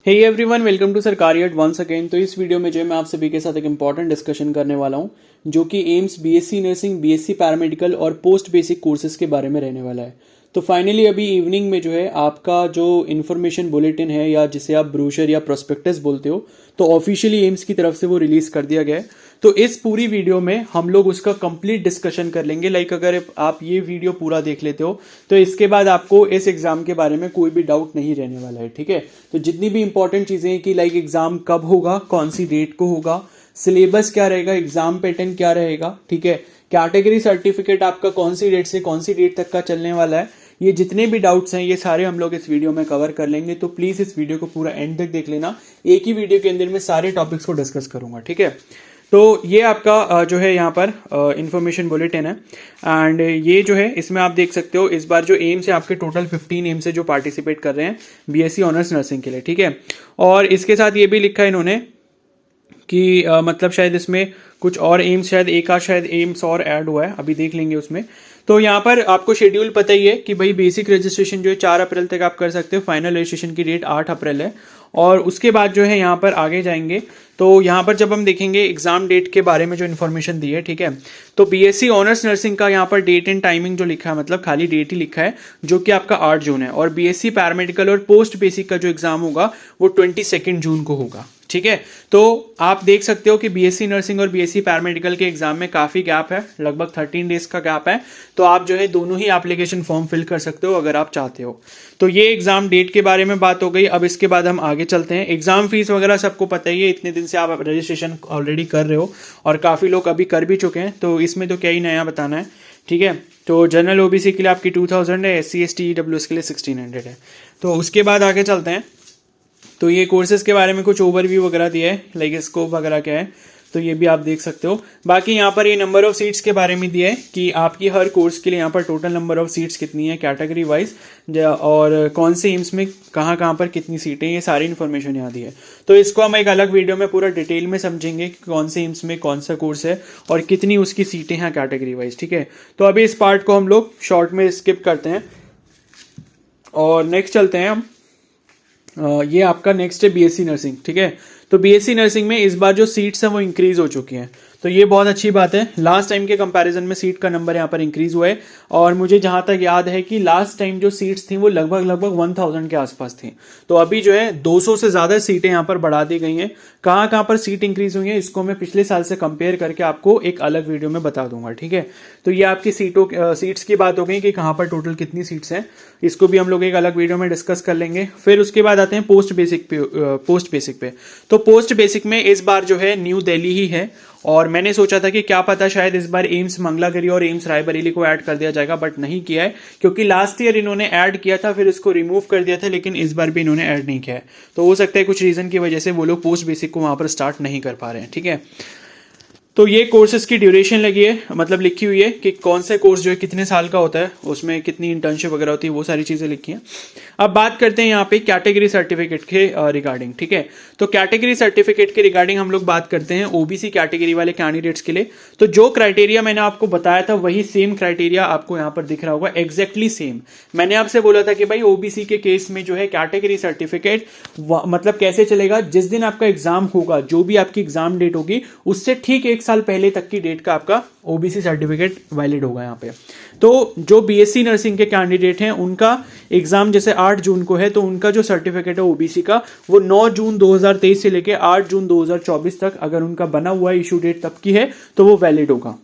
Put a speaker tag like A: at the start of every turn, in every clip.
A: Hey everyone, welcome to सरकारी add once again. तो इस वीडियो में जो है मैं आप सभी के साथ एक इंपॉर्टेंट डिस्कशन करने वाला हूं जो कि AIIMS BSc nursing, BSc paramedical और पोस्ट बेसिक कोर्सेज के बारे में रहने वाला है। तो फाइनली अभी इवनिंग में जो है आपका जो इन्फॉर्मेशन बुलेटिन है या जिसे आप ब्रोशर या प्रोस्पेक्टस बोलते हो, तो ऑफिशियली एम्स की तरफ से वो रिलीज कर दिया गया है। तो इस पूरी वीडियो में हम लोग उसका कंप्लीट डिस्कशन कर लेंगे। लाइक अगर आप ये वीडियो पूरा देख लेते हो तो इसके बाद आपको इस एग्जाम के बारे में कोई भी डाउट नहीं रहने वाला है, ठीक है। तो जितनी भी इंपॉर्टेंट चीजें हैं कि लाइक एग्जाम कब होगा, कौन सी डेट को होगा, सिलेबस क्या रहेगा, एग्जाम पैटर्न क्या रहेगा, ठीक है, कैटेगरी सर्टिफिकेट आपका कौन सी डेट से कौन सी डेट तक का चलने वाला है, ये जितने भी डाउट्स हैं ये सारे हम लोग इस वीडियो में कवर कर लेंगे। तो प्लीज इस वीडियो को पूरा एंड तक देख लेना। एक ही वीडियो के अंदर में सारे टॉपिक्स को डिस्कस करूंगा, ठीक है। तो ये आपका जो है यहाँ पर इंफॉर्मेशन बुलेटिन है एंड ये जो है इसमें आप देख सकते हो इस बार जो एम्स है आपके टोटल 15 एम्स है जो पार्टिसिपेट कर रहे हैं बीएससी ऑनर्स नर्सिंग के लिए, ठीक है। और इसके साथ ये भी लिखा है इन्होंने कि मतलब शायद इसमें कुछ और एम्स, शायद एक आध शायद एम्स और ऐड हुआ है, अभी देख लेंगे उसमें। तो यहाँ पर आपको शेड्यूल पता ही है कि भाई बेसिक रजिस्ट्रेशन जो है 4 अप्रैल तक आप कर सकते हो, फाइनल रजिस्ट्रेशन की डेट 8 अप्रैल है। और उसके बाद जो है यहाँ पर आगे जाएंगे तो यहाँ पर जब हम देखेंगे एग्जाम डेट के बारे में जो इन्फॉर्मेशन दी है, ठीक है, तो बीएससी ऑनर्स नर्सिंग का यहाँ पर डेट एंड टाइमिंग जो लिखा है, मतलब खाली डेट ही लिखा है, जो कि आपका 8 जून है। और बीएससी पैरामेडिकल और पोस्ट बेसिक का जो एग्जाम होगा वो 22 जून को होगा, ठीक है। तो आप देख सकते हो कि बीएससी नर्सिंग और बीएससी पैरामेडिकल के एग्जाम में काफी गैप है, लगभग 13 डेज का गैप है। तो आप जो है दोनों ही एप्लीकेशन फॉर्म फिल कर सकते हो अगर आप चाहते हो। तो ये एग्जाम डेट के बारे में बात हो गई। अब इसके बाद हम आगे चलते हैं। एग्जाम फीस वगैरह सबको पता ही है, इतने दिन से आप रजिस्ट्रेशन ऑलरेडी कर रहे हो और काफी लोग अभी कर भी चुके हैं, तो इसमें तो क्या ही नया बताना है, ठीक है। तो जनरल ओबीसी के लिए आपकी 2000 है, एससी एसटी ईडब्ल्यूएस के लिए 1600 है। तो उसके बाद आगे चलते हैं। तो ये कोर्सेज के बारे में कुछ ओवरव्यू वगैरह दिया है, लाइक स्कोप वगैरह क्या है, तो ये भी आप देख सकते हो। बाकी यहाँ पर ये नंबर ऑफ सीट्स के बारे में दिया है कि आपकी हर कोर्स के लिए यहाँ पर टोटल नंबर ऑफ सीट्स कितनी है कैटेगरी वाइज, और कौन से एम्स में कहाँ पर कितनी सीटें, ये सारी इन्फॉर्मेशन यहाँ दी है। तो इसको हम एक अलग वीडियो में पूरा डिटेल में समझेंगे कि कौन से एम्स में कौन सा कोर्स है और कितनी उसकी सीटें हैं कैटेगरी वाइज, ठीक है। तो अभी इस पार्ट को हम लोग शॉर्ट में स्किप करते हैं और नेक्स्ट चलते हैं हम। ये आपका नेक्स्ट है बीएससी नर्सिंग, ठीक है। तो बीएससी नर्सिंग में इस बार जो सीट्स हैं वो इंक्रीज हो चुकी हैं, तो ये बहुत अच्छी बात है। लास्ट टाइम के कंपैरिजन में सीट का नंबर यहाँ पर इंक्रीज हुआ है और मुझे जहां तक याद है कि लास्ट टाइम जो सीट्स थी वो लगभग 1000 के आसपास थी। तो अभी जो है 200 से ज्यादा सीटें यहाँ पर बढ़ा दी गई हैं। कहाँ पर सीट इंक्रीज हुई है इसको मैं पिछले साल से कंपेयर करके आपको एक अलग वीडियो में बता दूंगा, ठीक है। तो ये आपकी सीट्स की बात हो गई कि कहाँ पर टोटल कितनी सीट्स हैं, इसको भी हम लोग एक अलग वीडियो में डिस्कस कर लेंगे। फिर उसके बाद आते हैं पोस्ट बेसिक पे। तो पोस्ट बेसिक में इस बार जो है न्यू दिल्ली ही है और मैंने सोचा था कि क्या पता शायद इस बार एम्स मंगलागिरी और एम्स रायबरेली को ऐड कर दिया जाएगा, बट नहीं किया है क्योंकि लास्ट ईयर इन्होंने ऐड किया था फिर इसको रिमूव कर दिया था, लेकिन इस बार भी इन्होंने ऐड नहीं किया है। तो हो सकता है कुछ रीजन की वजह से वो लोग पोस्ट बेसिक को वहां पर स्टार्ट नहीं कर पा रहे हैं, ठीक है। तो ये कोर्सेज की ड्यूरेशन लगी है, मतलब लिखी हुई है कि कौन सा कोर्स जो है कितने साल का होता है, उसमें कितनी इंटर्नशिप वगैरह होती है, वो सारी चीजें लिखी हैं। अब बात करते हैं यहाँ पे कैटेगरी सर्टिफिकेट के रिगार्डिंग, ठीक है। तो कैटेगरी सर्टिफिकेट के रिगार्डिंग हम लोग बात करते हैं ओबीसी कैटेगरी वाले कैंडिडेट्स के लिए। तो जो क्राइटेरिया मैंने आपको बताया था वही सेम क्राइटेरिया आपको यहाँ पर दिख रहा होगा, एग्जैक्टली सेम। मैंने आपसे बोला था कि भाई ओबीसी के केस में जो है कैटेगरी सर्टिफिकेट मतलब कैसे चलेगा, जिस दिन आपका एग्जाम होगा, जो भी आपकी एग्जाम डेट होगी उससे ठीक 1 साल पहले तक की डेट का आपका ओबीसी सर्टिफिकेट वैलिड होगा यहाँ पे। तो जो बीएससी नर्सिंग के कैंडिडेट हैं उनका एग्जाम जैसे 8 जून को है, तो उनका जो सर्टिफिकेट है ओबीसी का वो 9 जून 2023 से लेके 8 जून 2024 तक अगर उनका बना हुआ इशू डेट तब की है तो वो वैलिड होगा,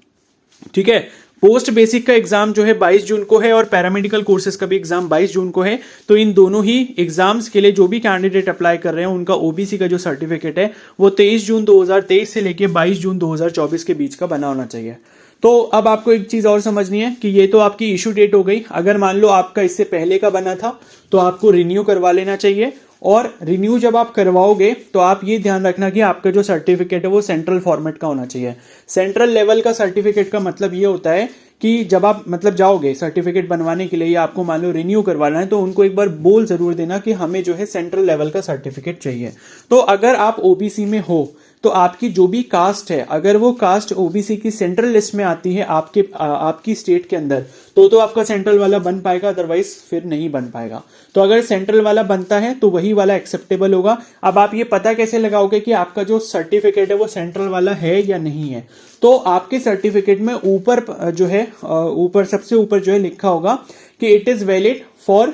A: ठीक है। पोस्ट बेसिक का एग्जाम जो है 22 जून को है और पैरामेडिकल कोर्सेज का भी एग्जाम 22 जून को है। तो इन दोनों ही एग्जाम्स के लिए जो भी कैंडिडेट अप्लाई कर रहे हैं उनका ओबीसी का जो सर्टिफिकेट है वो 23 जून 2023 से लेके 22 जून 2024 के बीच का बना होना चाहिए। तो अब आपको एक चीज और समझनी है कि ये तो आपकी इशू डेट हो गई। अगर मान लो आपका इससे पहले का बना था तो आपको रिन्यू करवा लेना चाहिए, और रिन्यू जब आप करवाओगे तो आप ये ध्यान रखना कि आपका जो सर्टिफिकेट है वो सेंट्रल फॉर्मेट का होना चाहिए। सेंट्रल लेवल का सर्टिफिकेट का मतलब ये होता है कि जब आप मतलब जाओगे सर्टिफिकेट बनवाने के लिए या आपको मान लो रिन्यू करवाना है तो उनको एक बार बोल जरूर देना कि हमें जो है सेंट्रल लेवल का सर्टिफिकेट चाहिए। तो अगर आप ओबीसी में हो तो आपकी जो भी कास्ट है, अगर वो कास्ट ओबीसी की सेंट्रल लिस्ट में आती है आपकी स्टेट के अंदर, तो आपका सेंट्रल वाला बन पाएगा, अदरवाइज फिर नहीं बन पाएगा। तो अगर सेंट्रल वाला बनता है तो वही वाला एक्सेप्टेबल होगा। अब आप ये पता कैसे लगाओगे कि आपका जो सर्टिफिकेट है वो सेंट्रल वाला है या नहीं है? तो आपके सर्टिफिकेट में ऊपर जो है, ऊपर सबसे ऊपर जो है लिखा होगा कि it is valid for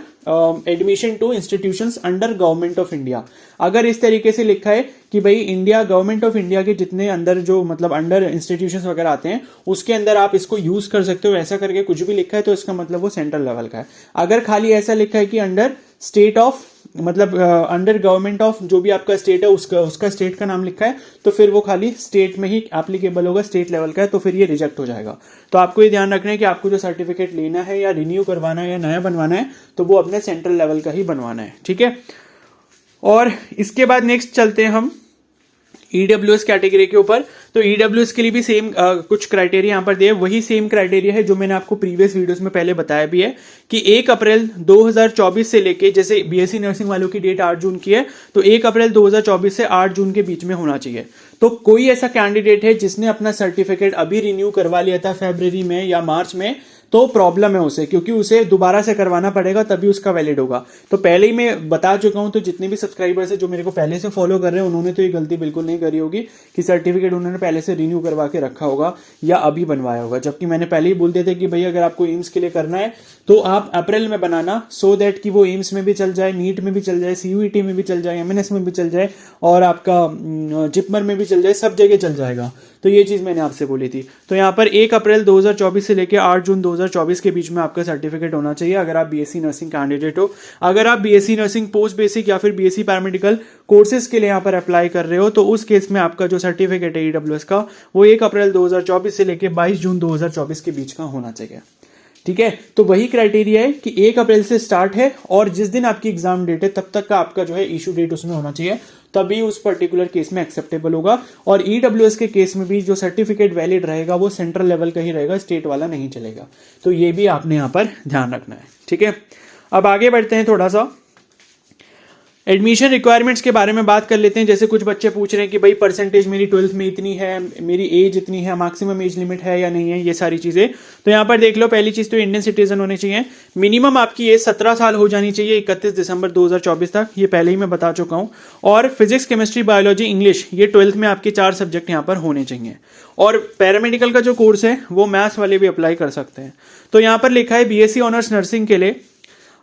A: admission to institutions under government of India. अगर इस तरीके से लिखा है कि भाई इंडिया, गवर्नमेंट ऑफ इंडिया के जितने अंदर जो मतलब अंडर इंस्टीट्यूशंस वगैरह आते हैं उसके अंदर आप इसको यूज कर सकते हो, ऐसा करके कुछ भी लिखा है तो इसका मतलब वो सेंट्रल लेवल का है। अगर खाली ऐसा लिखा है कि अंडर स्टेट ऑफ, मतलब अंडर गवर्नमेंट ऑफ जो भी आपका स्टेट है उसका स्टेट का नाम लिखा है, तो फिर वो खाली स्टेट में ही एप्लीकेबल होगा, स्टेट लेवल का है, तो फिर ये रिजेक्ट हो जाएगा। तो आपको ये ध्यान रखना है कि आपको जो सर्टिफिकेट लेना है या रिन्यू करवाना है या नया बनवाना है तो वो अपने सेंट्रल लेवल का ही बनवाना है, ठीक है। और इसके बाद नेक्स्ट चलते हैं हम ईडब्ल्यूएस कैटेगरी के ऊपर। तो ईडब्ल्यूएस के लिए भी सेम कुछ क्राइटेरिया यहां पर दिए, वही सेम क्राइटेरिया है जो मैंने आपको प्रीवियस वीडियोस में पहले बताया भी है कि 1 अप्रैल 2024 से लेके, जैसे बीएससी नर्सिंग वालों की डेट 8 जून की है, तो 1 अप्रैल 2024 से 8 जून के बीच में होना चाहिए। तो कोई ऐसा कैंडिडेट है जिसने अपना सर्टिफिकेट अभी रिन्यू करवा लिया था फरवरी में या मार्च में, तो प्रॉब्लम है उसे, क्योंकि उसे दोबारा से करवाना पड़ेगा तभी उसका वैलिड होगा। तो पहले ही मैं बता चुका हूं, तो जितने भी सब्सक्राइबर्स है जो मेरे को पहले से फॉलो कर रहे हैं उन्होंने तो ये गलती बिल्कुल नहीं करी होगी कि सर्टिफिकेट उन्होंने पहले से रिन्यू करवा के रखा होगा या अभी बनवाया होगा। जबकि मैंने पहले ही बोल दिया था कि भाई अगर आपको एम्स के लिए करना है तो आप अप्रैल में बनाना, सो दैट कि वो एम्स में भी चल जाए, नीट में भी चल जाए, सीयूईटी में भी चल जाए, एमएनएस में भी चल जाए और आपका जिपमर में भी चल जाए, सब जगह चल जाएगा। तो ये चीज मैंने आपसे बोली थी। तो यहाँ पर 1 अप्रैल 2024 से लेकर 8 जून 2024 के बीच में आपका सर्टिफिकेट होना चाहिए अगर आप बीएससी नर्सिंग कैंडिडेट हो। अगर आप बीएससी नर्सिंग पोस्ट बेसिक या फिर बीएससी पैरामेडिकल कोर्सेज के लिए यहाँ पर अप्लाई कर रहे हो तो उस केस में आपका जो सर्टिफिकेट है ईडब्ल्यूएस का वो 1 अप्रैल 2024 से लेकर 22 जून 2024 के बीच का होना चाहिए, ठीक है। तो वही क्राइटेरिया है कि 1 अप्रैल से स्टार्ट है और जिस दिन आपकी एग्जाम डेट है तब तक का आपका जो है इशू डेट उसमें होना चाहिए, तभी उस पर्टिकुलर केस में एक्सेप्टेबल होगा। और ईडब्ल्यूएस के केस में भी जो सर्टिफिकेट वैलिड रहेगा वो सेंट्रल लेवल का ही रहेगा, स्टेट वाला नहीं चलेगा। तो ये भी आपने यहां पर ध्यान रखना है, ठीक है। अब आगे बढ़ते हैं, थोड़ा सा एडमिशन रिक्वायरमेंट्स के बारे में बात कर लेते हैं। जैसे कुछ बच्चे पूछ रहे हैं कि भाई परसेंटेज मेरी 12th में इतनी है, मेरी एज इतनी है, मैक्सिमम एज लिमिट है या नहीं है, ये सारी चीजें। तो यहाँ पर देख लो, पहली चीज तो इंडियन सिटीजन होने चाहिए, मिनिमम आपकी एज 17 साल हो जानी चाहिए 31 दिसंबर 2024 तक, ये पहले ही मैं बता चुका हूँ। और फिजिक्स, केमिस्ट्री, बायोलॉजी, इंग्लिश, ये 12th में आपके 4 सब्जेक्ट यहाँ पर होने चाहिए। और पैरामेडिकल का जो कोर्स है वो मैथ्स वाले भी अप्लाई कर सकते हैं। तो यहाँ पर लिखा है बीएससी ऑनर्स नर्सिंग के लिए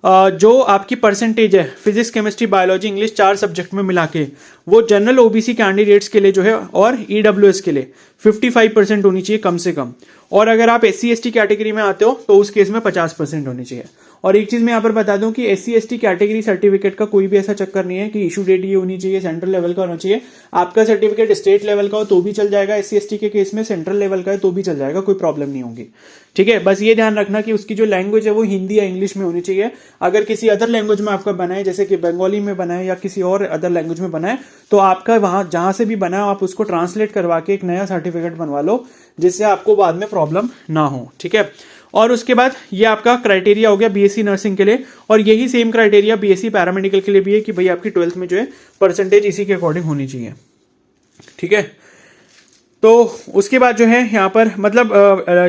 A: जो आपकी परसेंटेज है physics, chemistry, biology, English 4 subject में मिला के, वो जनरल ओबीसी कैंडिडेट्स के लिए जो है और ईडब्ल्यूएस के लिए 55% होनी चाहिए कम से कम। और अगर आप SC ST कैटेगरी में आते हो तो उस केस में 50% होनी चाहिए। और एक चीज मैं यहाँ पर बता दूं कि SC ST कैटेगरी सर्टिफिकेट का कोई भी ऐसा चक्कर नहीं है कि इशू डेट ये होनी चाहिए, सेंट्रल लेवल का होना चाहिए। आपका सर्टिफिकेट स्टेट लेवल का हो तो भी चल जाएगा, SC ST के केस में सेंट्रल लेवल का है तो भी चल जाएगा, कोई प्रॉब्लम नहीं होगी, ठीक है। बस ये ध्यान रखना कि उसकी जो लैंग्वेज है वो हिंदी या इंग्लिश में होनी चाहिए। अगर किसी अदर लैंग्वेज में आपका बना है, जैसे कि बंगाली में बना है या किसी और अदर लैंग्वेज में बना है, तो आपका वहां जहां से भी बना है आप उसको ट्रांसलेट करवा के एक नया सर्टिफिकेट बनवा लो, जिससे आपको बाद में प्रॉब्लम ना हो, ठीक है। और उसके बाद ये आपका क्राइटेरिया हो गया बीएससी नर्सिंग के लिए, और यही सेम क्राइटेरिया बीएससी पैरामेडिकल के लिए भी है कि भाई आपकी 12th में जो है परसेंटेज इसी के अकॉर्डिंग होनी चाहिए, ठीक है। तो उसके बाद जो है यहाँ पर मतलब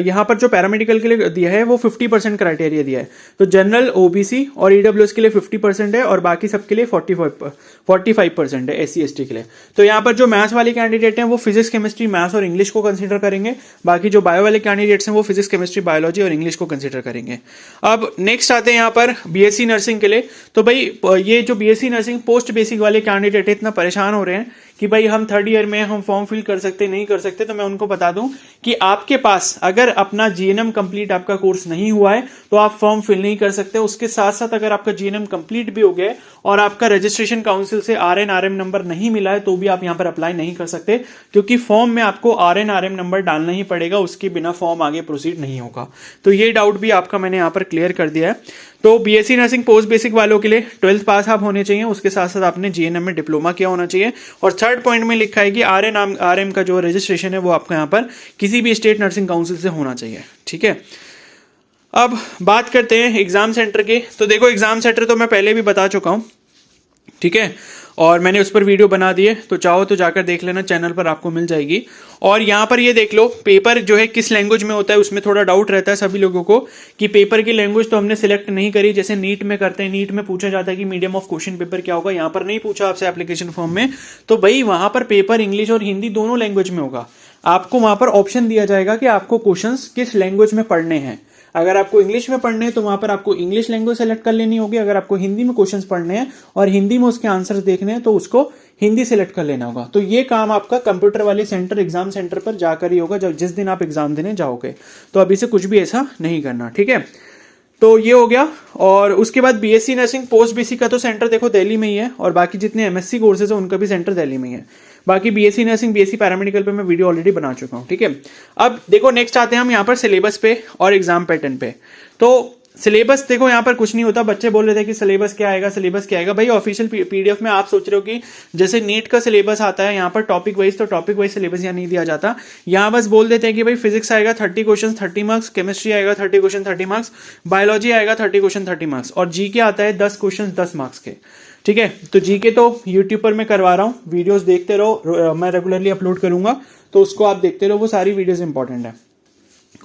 A: यहाँ पर जो पैरामेडिकल के लिए दिया है वो 50% क्राइटेरिया दिया है। तो जनरल, ओबीसी और ईडब्ल्यूएस के लिए 50% है और बाकी सबके लिए 45% है SC ST के लिए। तो यहाँ पर जो मैथ्स वाले कैंडिडेट हैं वो फिजिक्स, केमिस्ट्री, मैथ्स और इंग्लिश को कंसीडर करेंगे। बाकी जो बायो वाले कैंडिडेट्स हैं वो फिजिक्स, केमिस्ट्री, बायोलॉजी और इंग्लिश को कंसीडर करेंगे। अब नेक्स्ट आते हैं यहाँ पर बीएससी नर्सिंग के लिए। तो भाई ये जो बीएससी नर्सिंग पोस्ट बेसिक वाले कैंडिडेट है इतना परेशान हो रहे हैं कि भाई हम 3rd ईयर में हम फॉर्म फिल कर सकते नहीं कर सकते, तो मैं उनको बता दूं कि आपके पास अगर अपना जीएनएम कंप्लीट आपका कोर्स नहीं हुआ है तो आप फॉर्म फिल नहीं कर सकते। उसके साथ साथ अगर आपका जीएनएम कंप्लीट भी हो गया और आपका रजिस्ट्रेशन काउंसिल से RN/RM नंबर नहीं मिला है तो भी आप यहां पर अप्लाई नहीं कर सकते, क्योंकि फॉर्म में आपको RN/RM नंबर डालना ही पड़ेगा, उसके बिना फॉर्म आगे प्रोसीड नहीं होगा। तो ये डाउट भी आपका मैंने यहां पर क्लियर कर दिया है। तो बीएससी नर्सिंग पोस्ट बेसिक वालों के लिए 12th पास आप होने चाहिए, उसके साथ साथ आपने जीएनएम में डिप्लोमा किया होना चाहिए। और 3rd पॉइंट में लिखा है कि RN/RM का जो रजिस्ट्रेशन है वो आपका यहाँ पर किसी भी स्टेट नर्सिंग काउंसिल से होना चाहिए, ठीक है। अब बात करते हैं एग्जाम सेंटर के। तो देखो एग्जाम सेंटर तो मैं पहले भी बता चुका हूं, ठीक है। और मैंने उस पर वीडियो बना दी है, तो चाहो तो जाकर देख लेना, चैनल पर आपको मिल जाएगी। और यहाँ पर ये देख लो पेपर जो है किस लैंग्वेज में होता है, उसमें थोड़ा डाउट रहता है सभी लोगों को कि पेपर की लैंग्वेज तो हमने सिलेक्ट नहीं करी, जैसे नीट में करते हैं। नीट में पूछा जाता है कि मीडियम ऑफ क्वेश्चन पेपर क्या होगा, यहाँ पर नहीं पूछा आपसे एप्लीकेशन फॉर्म में। तो भाई वहां पर पेपर इंग्लिश और हिंदी दोनों लैंग्वेज में होगा। आपको वहां पर ऑप्शन दिया जाएगा कि आपको क्वेश्चंस किस लैंग्वेज में पढ़ने हैं। अगर आपको इंग्लिश में पढ़ने हैं तो वहां पर आपको इंग्लिश लैंग्वेज सेलेक्ट कर लेनी होगी। अगर आपको हिंदी में क्वेश्चंस पढ़ने हैं और हिंदी में उसके आंसर्स देखने हैं तो उसको हिंदी सेलेक्ट कर लेना होगा। तो ये काम आपका कंप्यूटर वाले सेंटर, एग्जाम सेंटर पर जाकर ही होगा जब जिस दिन आप एग्जाम देने जाओगे। तो अभी से कुछ भी ऐसा नहीं करना, ठीक है। तो ये हो गया। और उसके बाद बीएससी नर्सिंग पोस्ट बेसिक का तो सेंटर देखो दिल्ली में ही है, और बाकी जितने एमएससी कोर्सेज है उनका भी सेंटर दिल्ली में ही है। बाकी बीएससी नर्सिंग, बीएससी पैरामेडिकल पे मैं वीडियो ऑलरेडी बना चुका हूँ, ठीक है। अब देखो नेक्स्ट आते हैं हम यहाँ पर सिलेबस पे और एग्जाम पैटर्न पे। तो सिलेबस देखो यहाँ पर कुछ नहीं होता। बच्चे बोल रहे थे कि सिलेबस क्या आएगा, सिलेबस क्या आएगा। भाई ऑफिशियल पीडीएफ में आप सोच रहे हो कि जैसे नीट का सिलेबस आता है यहाँ पर टॉपिक वाइज, तो टॉपिक वाइज सिलेबस यहाँ नहीं दिया जाता। यहाँ बस बोल देते हैं कि भाई फिजिक्स आएगा 30 क्वेश्चन 30 मार्क्स, केमिस्ट्री आएगा 30 क्वेश्चन 30 मार्क्स, बायोलॉजी आएगा 30 क्वेश्चन 30 मार्क्स, और जीके आता है 10 क्वेश्चन 10 मार्क्स के, ठीक है। तो जीके तो यूट्यूब पर मैं करवा रहा हूँ, वीडियोस देखते रहो, मैं रेगुलरली अपलोड करूंगा, तो उसको आप देखते रहो, वो सारी वीडियोस इंपॉर्टेंट है।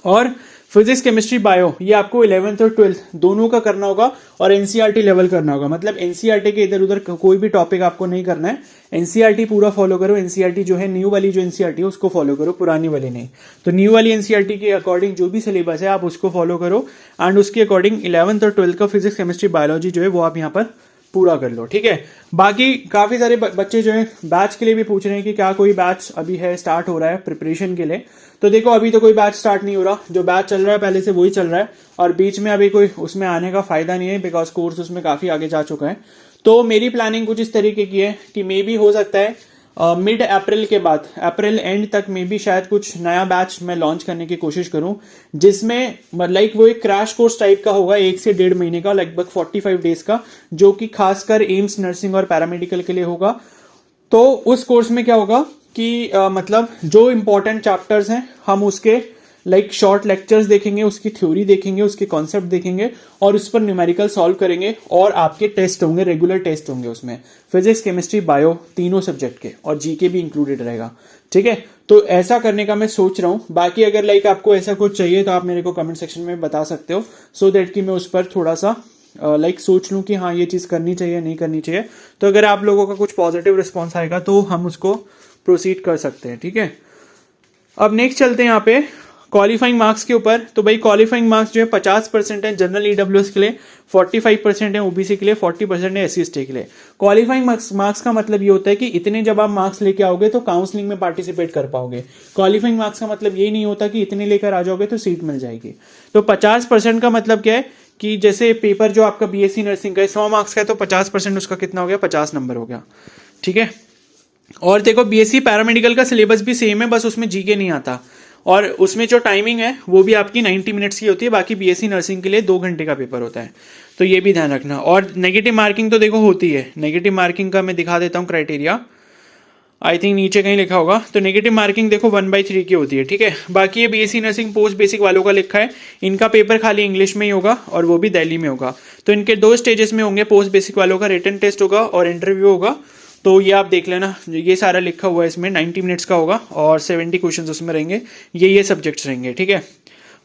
A: और फिजिक्स, केमिस्ट्री, बायो ये आपको 11th और 12th दोनों का करना होगा, और एनसीईआरटी लेवल करना होगा। मतलब एनसीईआरटी के इधर उधर कोई भी टॉपिक आपको नहीं करना है, एनसीईआरटी पूरा फॉलो करो। एनसीईआरटी जो है न्यू वाली जो एनसीईआरटी है उसको फॉलो करो, पुरानी वाली नहीं। तो न्यू वाली एनसीईआरटी के अकॉर्डिंग जो भी सिलेबस है आप उसको फॉलो करो, एंड उसके अकॉर्डिंग 11th और 12th का फिजिक्स, केमिस्ट्री, बायोलॉजी जो है वो आप यहाँ पर पूरा कर लो, ठीक है। बाकी काफी सारे बच्चे जो है बैच के लिए भी पूछ रहे हैं कि क्या कोई बैच अभी है, स्टार्ट हो रहा है प्रिपरेशन के लिए। तो देखो अभी तो कोई बैच स्टार्ट नहीं हो रहा, जो बैच चल रहा है पहले से वही चल रहा है, और बीच में अभी कोई उसमें आने का फायदा नहीं है, बिकॉज कोर्स उसमें काफी आगे जा चुका है। तो मेरी प्लानिंग कुछ इस तरीके की है कि मे बी हो सकता है मिड अप्रैल के बाद, अप्रैल एंड तक मे बी शायद कुछ नया बैच मैं लॉन्च करने की कोशिश करूं, जिसमें लाइक वो एक क्रैश कोर्स टाइप का होगा, 1 से 1.5 महीने का, लगभग 45 डेज का, जो कि खासकर एम्स नर्सिंग और पैरामेडिकल के लिए होगा। तो उस कोर्स में क्या होगा कि मतलब जो इंपॉर्टेंट चैप्टर्स हैं हम उसके लाइक शॉर्ट लेक्चर्स देखेंगे, उसकी थ्योरी देखेंगे, उसके कॉन्सेप्ट देखेंगे, और उस पर न्यूमेरिकल सॉल्व करेंगे, और आपके टेस्ट होंगे, रेगुलर टेस्ट होंगे उसमें, फिजिक्स, केमिस्ट्री, बायो तीनों सब्जेक्ट के, और जीके भी इंक्लूडेड रहेगा, ठीक है। तो ऐसा करने का मैं सोच रहा हूं। बाकी अगर लाइक आपको ऐसा कुछ चाहिए तो आप मेरे को कमेंट सेक्शन में बता सकते हो, सो दैट कि मैं उस पर थोड़ा सा लाइक सोच लूं कि हाँ ये चीज करनी चाहिए नहीं करनी चाहिए। तो अगर आप लोगों का कुछ पॉजिटिव रिस्पॉन्स आएगा तो हम उसको प्रोसीड कर सकते हैं, ठीक है। अब नेक्स्ट चलते हैं यहाँ पे क्वालिफाइंग मार्क्स के ऊपर। तो भाई क्वालिफाइंग मार्क्स जो है 50% है जनरल ईडब्ल्यूएस के लिए, 45% है ओबीसी के लिए, 40% है एससी एसटी के लिए। क्वालिफाइंग मार्क्स का मतलब ये होता है कि इतने जब आप मार्क्स लेके आओगे तो काउंसलिंग में पार्टिसिपेट कर पाओगे। क्वालिफाइंग मार्क्स का मतलब ये नहीं होता कि इतने लेकर आ जाओगे तो सीट मिल जाएगी। तो 50% का मतलब क्या है कि जैसे पेपर जो आपका बीएससी नर्सिंग का 100 मार्क्स का है, तो 50% उसका कितना हो गया, 50 नंबर हो गया, ठीक है। और देखो बीएससी पैरामेडिकल का सिलेबस भी सेम है, बस उसमें जीके नहीं आता, और उसमें जो टाइमिंग है वो भी आपकी 90 मिनट्स की होती है। बाकी बीएससी नर्सिंग के लिए 2 घंटे का पेपर होता है, तो ये भी ध्यान रखना। और नेगेटिव मार्किंग तो देखो होती है। नेगेटिव मार्किंग का मैं दिखा देता हूँ क्राइटेरिया, आई थिंक नीचे कहीं लिखा होगा। तो नेगेटिव मार्किंग देखो 1/3 की होती है, ठीक है। बाकी ये बीएससी नर्सिंग पोस्ट बेसिक वालों का लिखा है, इनका पेपर खाली इंग्लिश में ही होगा, और वो भी दिल्ली में होगा। तो इनके 2 स्टेजेस में होंगे, पोस्ट बेसिक वालों का रिटन टेस्ट होगा और इंटरव्यू होगा। तो ये आप देख लेना, ये सारा लिखा हुआ है इसमें, 90 मिनट्स का होगा और 70 क्वेश्चंस उसमें रहेंगे, ये सब्जेक्ट्स रहेंगे, ठीक है।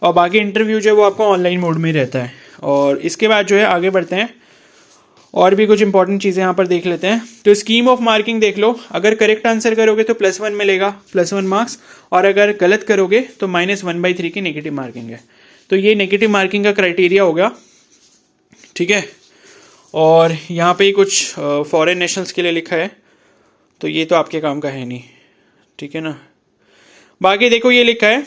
A: और बाकी इंटरव्यू जो है वो आपको ऑनलाइन मोड में ही रहता है। और इसके बाद जो है आगे बढ़ते हैं, और भी कुछ इंपॉर्टेंट चीज़ें यहाँ पर देख लेते हैं। तो स्कीम ऑफ मार्किंग देख लो, अगर करेक्ट आंसर करोगे तो +1 मिलेगा, +1 मार्क्स, और अगर गलत करोगे तो -1/3 की नेगेटिव मार्किंग है। तो ये नेगेटिव मार्किंग का क्राइटेरिया हो गया, ठीक है। और यहाँ पे ही कुछ फॉरेन नेशनल्स के लिए लिखा है, तो ये तो आपके काम का है नहीं, ठीक है ना। बाकी देखो ये लिखा है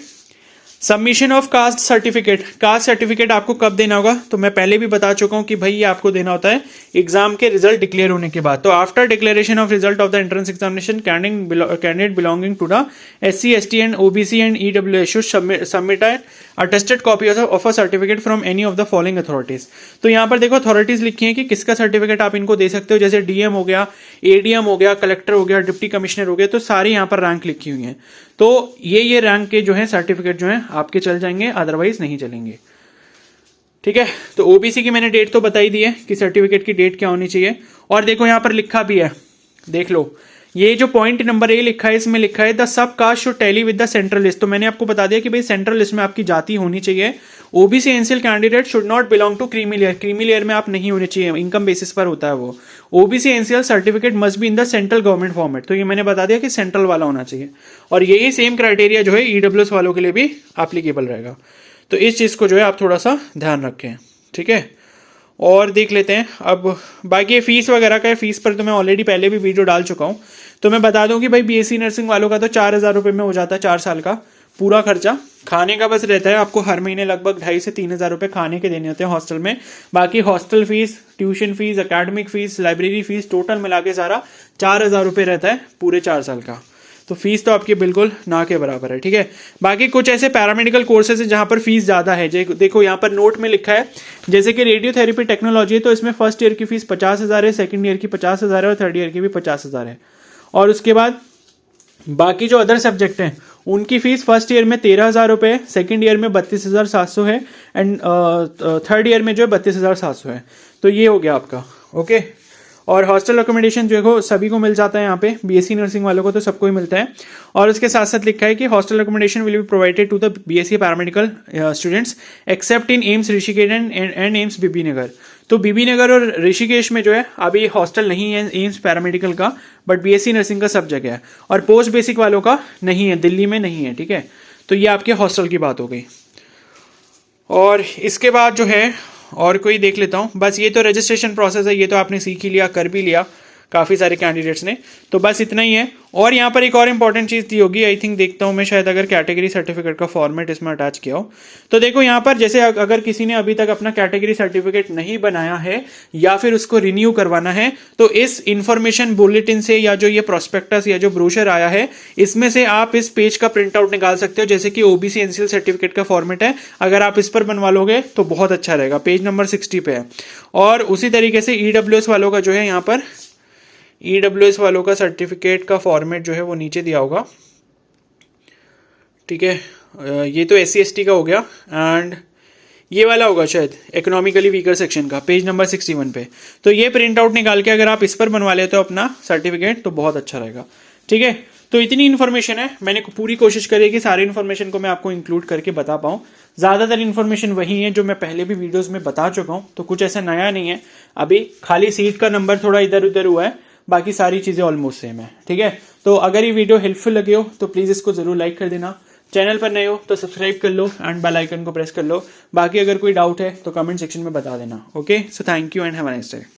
A: submission of caste certificate. Caste certificate आपको कब देना होगा, तो मैं पहले भी बता चुका हूं कि भाई ये आपको देना होता है एग्जाम के रिजल्ट डिक्लेयर होने के बाद। तो after declaration of result of the entrance examination candidate belonging to the SC ST and OBC and EWS should submit attested copy of a certificate from any of the following authorities. तो यहाँ पर देखो authorities लिखी है कि किसका certificate आप इनको दे सकते हो, जैसे DM हो गया, ADM हो गया, कलेक्टर हो गया, डिप्टी कमिश्नर हो गया, तो सारे यहाँ पर रैंक लिखी हुई है। तो ये रैंक के जो है सर्टिफिकेट जो है आपके चल जाएंगे, अदरवाइज नहीं चलेंगे, ठीक है। तो OBC की मैंने डेट तो बताई दी है कि सर्टिफिकेट की डेट क्या होनी चाहिए। और देखो यहाँ पर लिखा भी है देख लो, ये जो पॉइंट नंबर ए लिखा है इसमें लिखा है the sub caste should tally with the central list. तो मैंने आपको बता दिया कि भाई सेंट्रल लिस्ट में आपकी जाति होनी चाहिए। OBC NCL candidate should not belong to creamy layer, creamy layer में आप नहीं होने चाहिए, इनकम बेसिस पर होता है वो। OBC NCL certificate must be in the central government format, तो ये मैंने बता दिया कि सेंट्रल वाला होना चाहिए। और यही सेम क्राइटेरिया जो है ईडब्ल्यूएस वालों के लिए भी एप्लीकेबल रहेगा। तो इस चीज को जो है आप थोड़ा सा ध्यान रखें, ठीक है। और देख लेते हैं अब बाकी फीस वगैरह का है। फीस पर तो मैं ऑलरेडी पहले भी वीडियो डाल चुका हूं, तो मैं बता दूं कि भाई बीएससी नर्सिंग वालों का तो 4,000 रुपये में हो जाता है 4 साल का पूरा खर्चा। खाने का बस रहता है आपको हर महीने लगभग 2,500 से 3,000 रुपये खाने के देने होते हैं हॉस्टल में। बाकी hostel fees, tuition fees, academic fees, library fees, total मिला के सारा 4,000 रुपये रहता है पूरे 4 साल का। तो फीस तो आपकी बिल्कुल ना के बराबर है, ठीक है। बाकी कुछ ऐसे पैरामेडिकल कोर्सेज है जहां पर फीस ज़्यादा है। देखो यहाँ पर नोट में लिखा है, जैसे कि रेडियोथेरेपी टेक्नोलॉजी है तो इसमें फर्स्ट ईयर की फीस 50,000 है, सेकंड ईयर की 50,000 है और थर्ड ईयर की भी 50,000 है। और उसके बाद बाकी जो अदर सब्जेक्ट हैं उनकी फीस फर्स्ट ईयर में 13,000 रुपये, सेकेंड ईयर में 32,700 है एंड थर्ड ईयर में जो है 32,700 है। तो ये हो गया आपका, ओके। और हॉस्टल अकोमोडेशन जो है सभी को मिल जाता है यहाँ पे, बीएससी नर्सिंग वालों को तो सबको ही मिलता है। और उसके साथ साथ लिखा है कि hostel accommodation will be provided to the BSc paramedical students except in AIIMS Rishikesh and AIIMS Bibi Nagar. तो बीबी नगर और ऋषिकेश में जो है अभी हॉस्टल नहीं है एम्स पैरामेडिकल का, बट बीएससी नर्सिंग का सब जगह है। और पोस्ट बेसिक वालों का नहीं है, दिल्ली में नहीं है, ठीक है। तो ये आपके हॉस्टल की बात हो गई। और इसके बाद जो है और कोई देख लेता हूँ, बस ये तो रजिस्ट्रेशन प्रोसेस है, ये तो आपने सीख ही लिया, कर भी लिया काफ़ी सारे कैंडिडेट्स ने, तो बस इतना ही है। और यहाँ पर एक और इंपॉर्टेंट चीज़ दी होगी, आई थिंक देखता हूँ मैं शायद अगर कैटेगरी सर्टिफिकेट का फॉर्मेट इसमें अटैच किया हो। तो देखो यहाँ पर जैसे अगर किसी ने अभी तक अपना कैटेगरी सर्टिफिकेट नहीं बनाया है या फिर उसको रिन्यू करवाना है, तो इस इंफॉर्मेशन बुलेटिन से या जो ये प्रोस्पेक्टस या जो ब्रोशर आया है इसमें से आप इस पेज का प्रिंट आउट निकाल सकते हो, जैसे कि ओबीसी एनसीएल सर्टिफिकेट का फॉर्मेट है। अगर आप इस पर बनवा लोगे तो बहुत अच्छा रहेगा, पेज नंबर 60 पे है। और उसी तरीके से ईडब्ल्यूएस वालों का जो है यहाँ पर ईडब्ल्यूएस वालों का सर्टिफिकेट का फॉर्मेट जो है वो नीचे दिया होगा, ठीक है। ये तो SC ST का हो गया एंड ये वाला होगा शायद इकोनॉमिकली वीकर सेक्शन का, पेज नंबर 61 पे। तो ये प्रिंट आउट निकाल के अगर आप इस पर बनवा लेते हो अपना सर्टिफिकेट तो बहुत अच्छा रहेगा, ठीक है। तो इतनी इन्फॉर्मेशन है, मैंने पूरी कोशिश करी है कि सारी इन्फॉर्मेशन को मैं आपको इंक्लूड करके बता पाऊँ। ज़्यादातर इन्फॉर्मेशन वही है जो मैं पहले भी वीडियोज़ में बता चुका हूँ, तो कुछ ऐसा नया नहीं है। अभी खाली सीट का नंबर थोड़ा इधर उधर हुआ है, बाकी सारी चीज़ें ऑलमोस्ट सेम है, ठीक है। तो अगर ये वीडियो हेल्पफुल लगे हो तो प्लीज़ इसको ज़रूर लाइक कर देना, चैनल पर नए हो तो सब्सक्राइब कर लो एंड बेल आइकन को प्रेस कर लो। बाकी अगर कोई डाउट है तो कमेंट सेक्शन में बता देना, okay. So thank you and have a nice day.